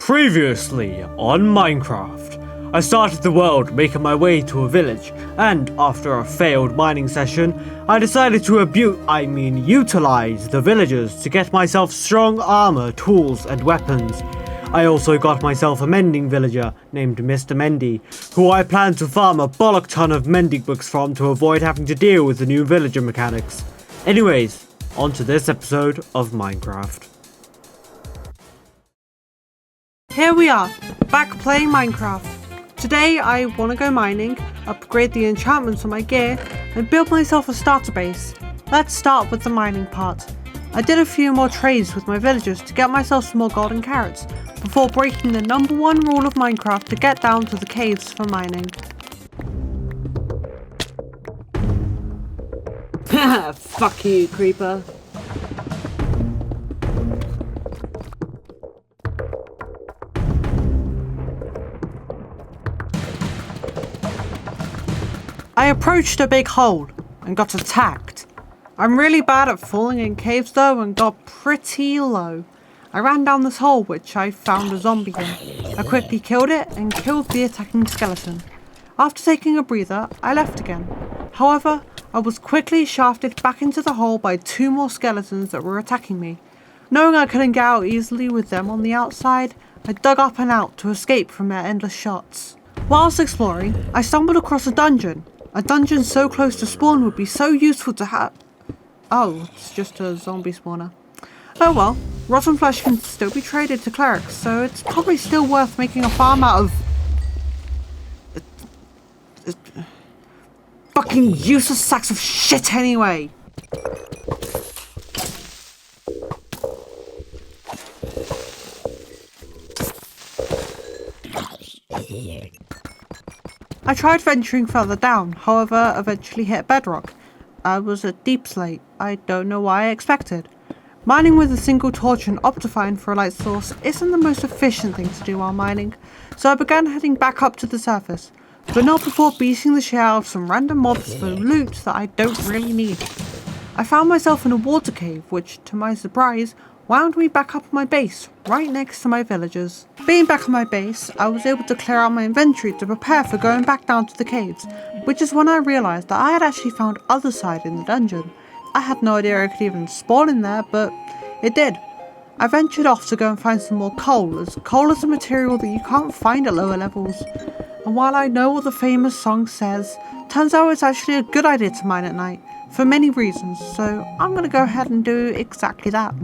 Previously on Minecraft, I started the world making my way to a village, and after a failed mining session, I decided to utilize the villagers to get myself strong armor, tools, and weapons. I also got myself a mending villager named Mr. Mendy, who I plan to farm a bollock ton of mending books from to avoid having to deal with the new villager mechanics. Anyways, on to this episode of Minecraft. Here we are, back playing Minecraft. Today I want to go mining, upgrade the enchantments on my gear, and build myself a starter base. Let's start with the mining part. I did a few more trades with my villagers to get myself some more golden carrots, before breaking the number one rule of Minecraft to get down to the caves for mining. Haha, fuck you, creeper. I approached a big hole and got attacked. I'm really bad at falling in caves though and got pretty low. I ran down this hole which I found a zombie in. I quickly killed it and killed the attacking skeleton. After taking a breather, I left again. However, I was quickly shafted back into the hole by two more skeletons that were attacking me. Knowing I couldn't get out easily with them on the outside, I dug up and out to escape from their endless shots. Whilst exploring, I stumbled across a dungeon. A dungeon so close to spawn would be so useful to have. Oh, it's just a zombie spawner. Oh well, rotten flesh can still be traded to clerics, so it's probably still worth making a farm out of... fucking useless sacks of shit anyway! I tried venturing further down, however eventually hit bedrock. I was at deep slate. I don't know why I expected. Mining with a single torch and optifine for a light source isn't the most efficient thing to do while mining, so I began heading back up to the surface, but not before beating the shit out of some random mobs for loot that I don't really need. I found myself in a water cave which, to my surprise, wound me back up on my base, right next to my villagers. Being back on my base, I was able to clear out my inventory to prepare for going back down to the caves, which is when I realised that I had actually found other side in the dungeon. I had no idea I could even spawn in there, but it did. I ventured off to go and find some more coal, as coal is a material that you can't find at lower levels. And while I know what the famous song says, turns out it's actually a good idea to mine at night, for many reasons, so I'm going to go ahead and do exactly that.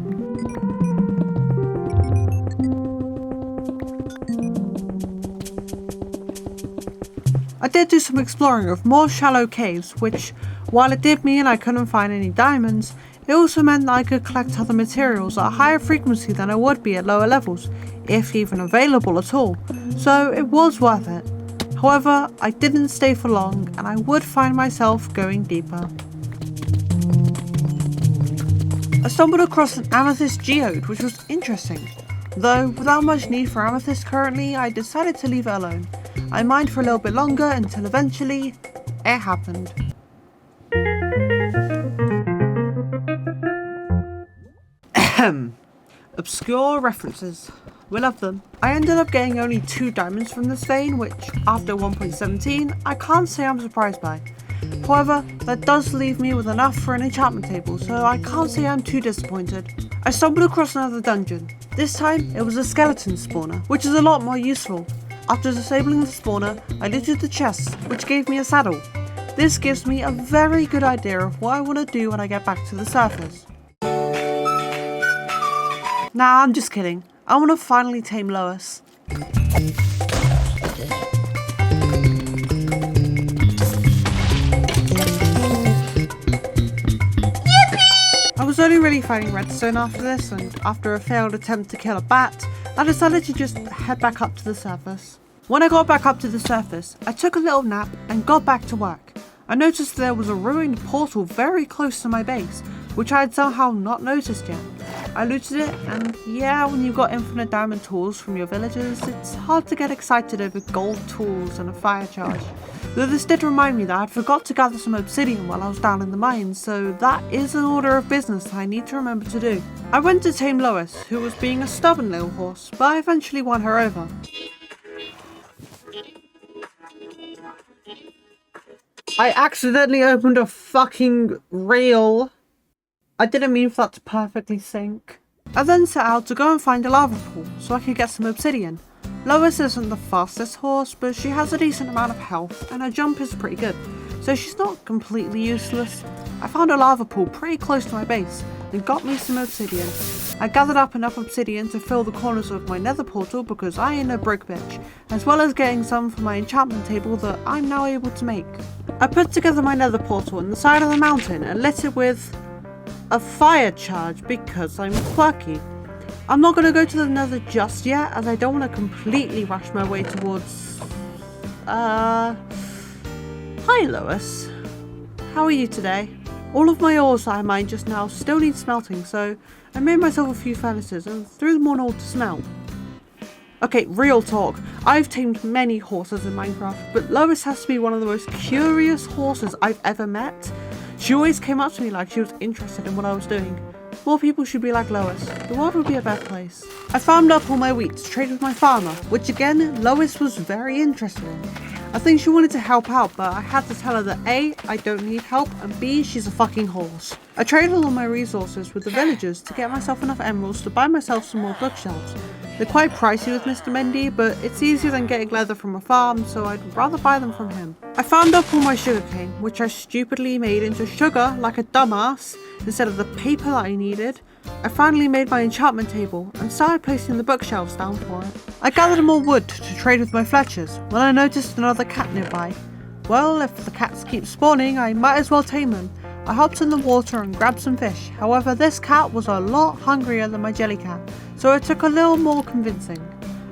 I did do some exploring of more shallow caves, which, while it did mean I couldn't find any diamonds, it also meant that I could collect other materials at a higher frequency than I would be at lower levels, if even available at all, so it was worth it. However, I didn't stay for long, and I would find myself going deeper. I stumbled across an amethyst geode, which was interesting. Though, without much need for amethyst currently, I decided to leave it alone. I mined for a little bit longer until eventually, it happened. Ahem. Obscure references. We love them. I ended up getting only 2 diamonds from this vein, which, after 1.17, I can't say I'm surprised by. However, that does leave me with enough for an enchantment table, so I can't say I'm too disappointed. I stumbled across another dungeon. This time, it was a skeleton spawner, which is a lot more useful. After disabling the spawner, I looted the chests, which gave me a saddle. This gives me a very good idea of what I want to do when I get back to the surface. Nah, I'm just kidding. I want to finally tame Lois. I was only really finding redstone after this, and after a failed attempt to kill a bat, I decided to just head back up to the surface. When I got back up to the surface, I took a little nap and got back to work. I noticed there was a ruined portal very close to my base, which I had somehow not noticed yet. I looted it, and yeah, when you've got infinite diamond tools from your villagers, it's hard to get excited over gold tools and a fire charge. Though this did remind me that I'd forgot to gather some obsidian while I was down in the mines, so that is an order of business that I need to remember to do. I went to tame Lois, who was being a stubborn little horse, but I eventually won her over. I accidentally opened a fucking reel. I didn't mean for that to perfectly sync. I then set out to go and find a lava pool so I could get some obsidian. Lois isn't the fastest horse, but she has a decent amount of health and her jump is pretty good, so she's not completely useless. I found a lava pool pretty close to my base and got me some obsidian. I gathered up enough obsidian to fill the corners of my nether portal because I ain't no broke bitch, as well as getting some for my enchantment table that I'm now able to make. I put together my nether portal on the side of the mountain and lit it with a fire charge because I'm quirky. I'm not going to go to the nether just yet as I don't want to completely rush my way towards... Hi Lois. How are you today? All of my ores that I mined just now still need smelting, so I made myself a few furnaces and threw them on all to smelt. Okay, real talk. I've tamed many horses in Minecraft, but Lois has to be one of the most curious horses I've ever met. She always came up to me like she was interested in what I was doing. More people should be like Lois. The world would be a better place. I farmed up all my wheat to trade with my farmer, which again, Lois was very interested in. I think she wanted to help out, but I had to tell her that A, I don't need help, and B, she's a fucking horse. I traded all my resources with the villagers to get myself enough emeralds to buy myself some more bookshelves. They're quite pricey with Mr. Mendy, but it's easier than getting leather from a farm, so I'd rather buy them from him. I farmed up all my sugarcane, which I stupidly made into sugar like a dumbass, instead of the paper that I needed. I finally made my enchantment table and started placing the bookshelves down for it. I gathered more wood to trade with my Fletchers when I noticed another cat nearby. Well, if the cats keep spawning, I might as well tame them. I hopped in the water and grabbed some fish. However, this cat was a lot hungrier than my jelly cat, so it took a little more convincing.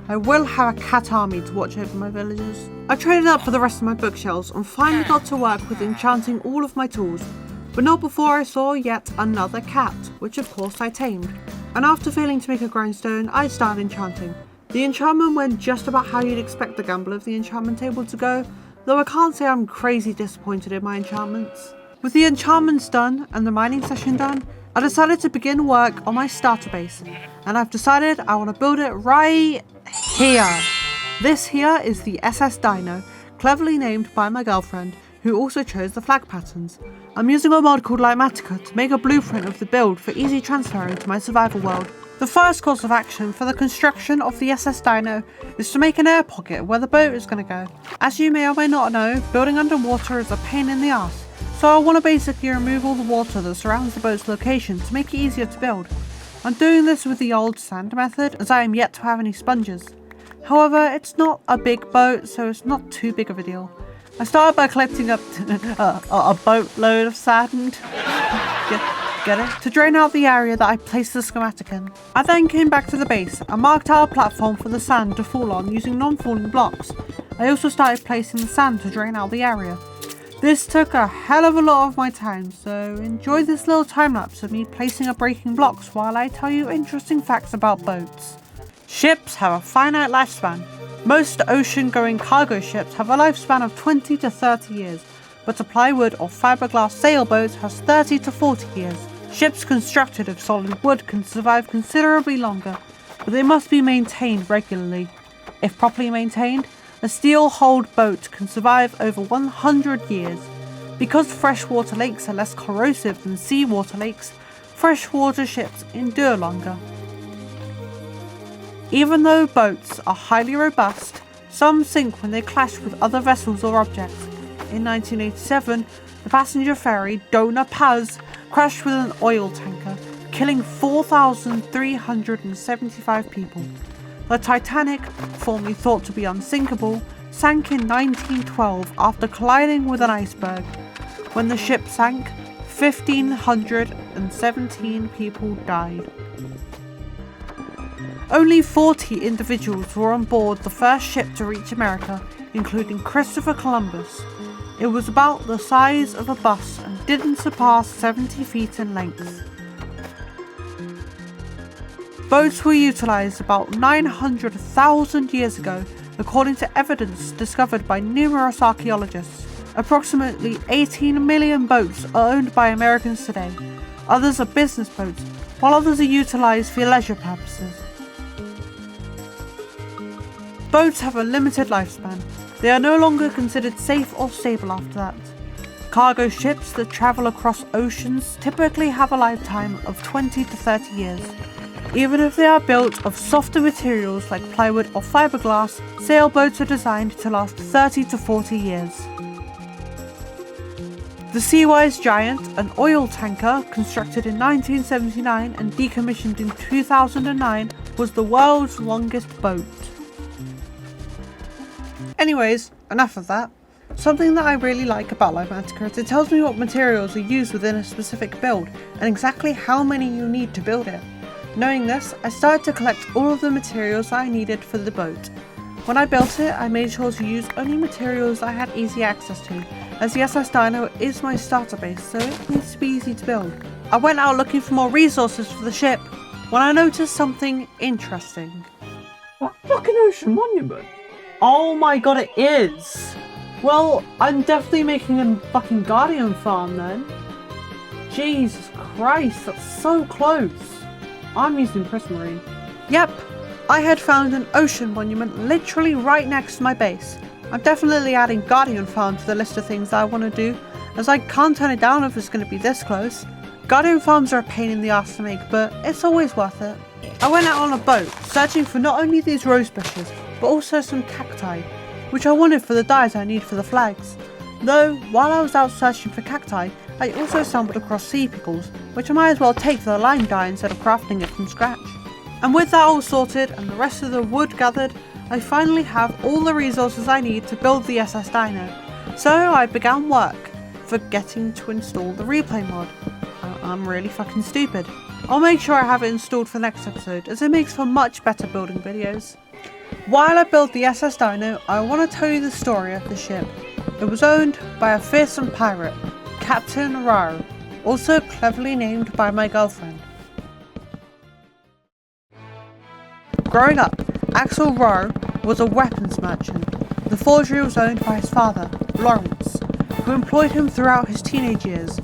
I will have a cat army to watch over my villagers. I traded up for the rest of my bookshelves and finally got to work with enchanting all of my tools. But not before I saw yet another cat, which of course I tamed. And after failing to make a grindstone, I started enchanting. The enchantment went just about how you'd expect the gamble of the enchantment table to go, though I can't say I'm crazy disappointed in my enchantments. With the enchantments done and the mining session done, I decided to begin work on my starter base, and I've decided I want to build it right here. This here is the SS DINO, cleverly named by my girlfriend, who also chose the flag patterns. I'm using a mod called Lightmatica to make a blueprint of the build for easy transferring to my survival world. The first course of action for the construction of the SS DINO is to make an air pocket where the boat is going to go. As you may or may not know, building underwater is a pain in the ass, so I want to basically remove all the water that surrounds the boat's location to make it easier to build. I'm doing this with the old sand method as I am yet to have any sponges. However, it's not a big boat, so it's not too big of a deal. I started by collecting up a boatload of sand, get it? To drain out the area that I placed the schematic in. I then came back to the base and marked out a platform for the sand to fall on using non-falling blocks. I also started placing the sand to drain out the area. This took a hell of a lot of my time, so enjoy this little time lapse of me placing and breaking blocks while I tell you interesting facts about boats. Ships have a finite lifespan. Most ocean-going cargo ships have a lifespan of 20 to 30 years, but a plywood or fiberglass sailboat has 30 to 40 years. Ships constructed of solid wood can survive considerably longer, but they must be maintained regularly. If properly maintained, a steel-hulled boat can survive over 100 years. Because freshwater lakes are less corrosive than seawater lakes, freshwater ships endure longer. Even though boats are highly robust, some sink when they clash with other vessels or objects. In 1987, the passenger ferry Dona Paz crashed with an oil tanker, killing 4,375 people. The Titanic, formerly thought to be unsinkable, sank in 1912 after colliding with an iceberg. When the ship sank, 1,517 people died. Only 40 individuals were on board the first ship to reach America, including Christopher Columbus. It was about the size of a bus and didn't surpass 70 feet in length. Boats were utilised about 900,000 years ago, according to evidence discovered by numerous archaeologists. Approximately 18 million boats are owned by Americans today. Others are business boats, while others are utilised for leisure purposes. Boats have a limited lifespan. They are no longer considered safe or stable after that. Cargo ships that travel across oceans typically have a lifetime of 20 to 30 years. Even if they are built of softer materials like plywood or fiberglass, sailboats are designed to last 30 to 40 years. The Seawise Giant, an oil tanker constructed in 1979 and decommissioned in 2009, was the world's longest boat. Anyways, enough of that. Something that I really like about Livemantica is it tells me what materials are used within a specific build and exactly how many you need to build it. Knowing this, I started to collect all of the materials I needed for the boat. When I built it, I made sure to use only materials I had easy access to, as the SS DINO is my starter base, so it needs to be easy to build. I went out looking for more resources for the ship when I noticed something interesting. That fucking ocean monument? Oh my god, it is! Well, I'm definitely making a fucking guardian farm then. Jesus Christ, that's so close. I'm using Prismarine. Yep, I had found an ocean monument literally right next to my base. I'm definitely adding guardian farm to the list of things that I want to do, as I can't turn it down if it's going to be this close. Guardian farms are a pain in the ass to make, but it's always worth it. I went out on a boat, searching for not only these rose bushes, but also some cacti, which I wanted for the dyes I need for the flags. Though, while I was out searching for cacti, I also stumbled across sea pickles, which I might as well take for the lime dye instead of crafting it from scratch. And with that all sorted and the rest of the wood gathered, I finally have all the resources I need to build the SS DINO. So I began work, forgetting to install the replay mod. I'm really fucking stupid. I'll make sure I have it installed for next episode, as it makes for much better building videos. While I build the SS DINO, I want to tell you the story of the ship. It was owned by a fearsome pirate, Captain Rar, also cleverly named by my girlfriend. Growing up, Axel Rar was a weapons merchant. The forgery was owned by his father, Lawrence, who employed him throughout his teenage years.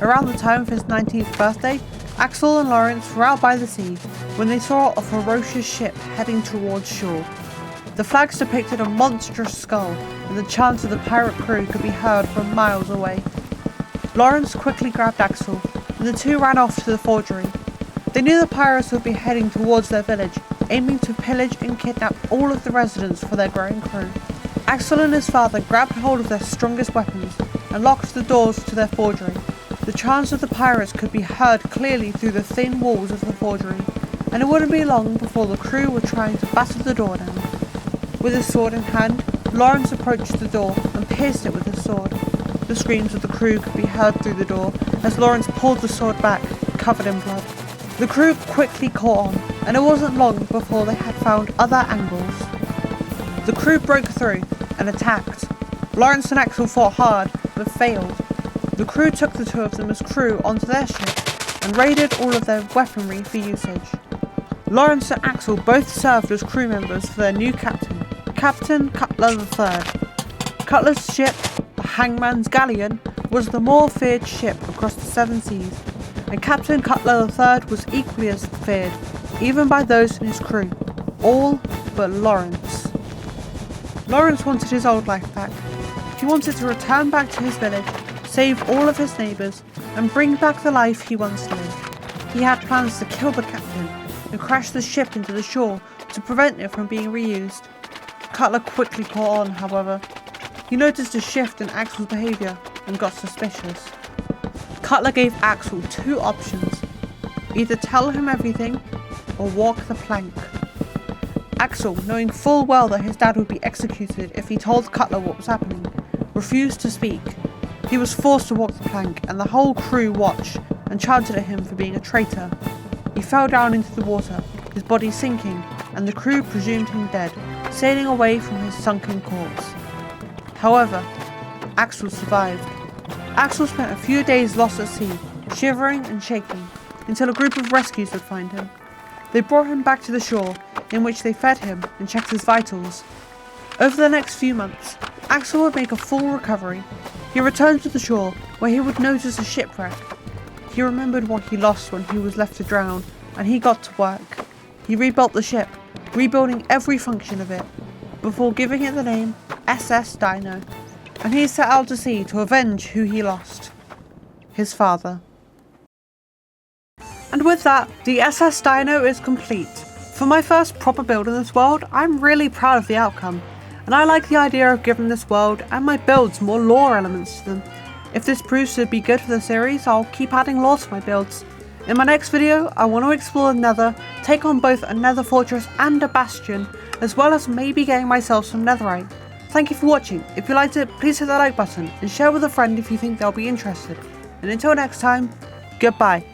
Around the time of his 19th birthday, Axel and Lawrence were out by the sea when they saw a ferocious ship heading towards shore. The flags depicted a monstrous skull, and the chants of the pirate crew could be heard from miles away. Lawrence quickly grabbed Axel, and the two ran off to the forgery. They knew the pirates would be heading towards their village, aiming to pillage and kidnap all of the residents for their growing crew. Axel and his father grabbed hold of their strongest weapons and locked the doors to their forgery. The chants of the pirates could be heard clearly through the thin walls of the forgery, and it wouldn't be long before the crew were trying to batter the door down. With his sword in hand, Lawrence approached the door and pierced it with his sword. The screams of the crew could be heard through the door as Lawrence pulled the sword back, covered in blood. The crew quickly caught on, and it wasn't long before they had found other angles. The crew broke through and attacked. Lawrence and Axel fought hard, but failed. The crew took the two of them as crew onto their ship and raided all of their weaponry for usage. Lawrence and Axel both served as crew members for their new captain, Captain Cutler III. Cutler's ship, the Hangman's Galleon, was the more feared ship across the seven seas, and Captain Cutler III was equally as feared, even by those in his crew, all but Lawrence. Lawrence wanted his old life back. He wanted to return back to his village, save all of his neighbours, and bring back the life he once knew. He had plans to kill the captain and crash the ship into the shore to prevent it from being reused. Cutler quickly caught on, however. He noticed a shift in Axel's behaviour and got suspicious. Cutler gave Axel two options: either tell him everything or walk the plank. Axel, knowing full well that his dad would be executed if he told Cutler what was happening, refused to speak. He was forced to walk the plank, and the whole crew watched and chanted at him for being a traitor. He fell down into the water, his body sinking, and the crew presumed him dead, sailing away from his sunken corpse. However, Axel survived. Axel spent a few days lost at sea, shivering and shaking, until a group of rescues would find him. They brought him back to the shore, in which they fed him and checked his vitals. Over the next few months, Axel would make a full recovery. He returned to the shore, where he would notice a shipwreck. He remembered what he lost when he was left to drown, and he got to work. He rebuilt the ship, rebuilding every function of it, before giving it the name SS DINO, and he set out to sea to avenge who he lost: his father. And with that, the SS DINO is complete. For my first proper build in this world, I'm really proud of the outcome, and I like the idea of giving this world and my builds more lore elements to them. If this proves to be good for the series, I'll keep adding lore to my builds. In my next video, I want to explore the Nether, take on both a Nether fortress and a bastion, as well as maybe getting myself some netherite. Thank you for watching. If you liked it, please hit the like button and share with a friend if you think they'll be interested. And until next time, goodbye.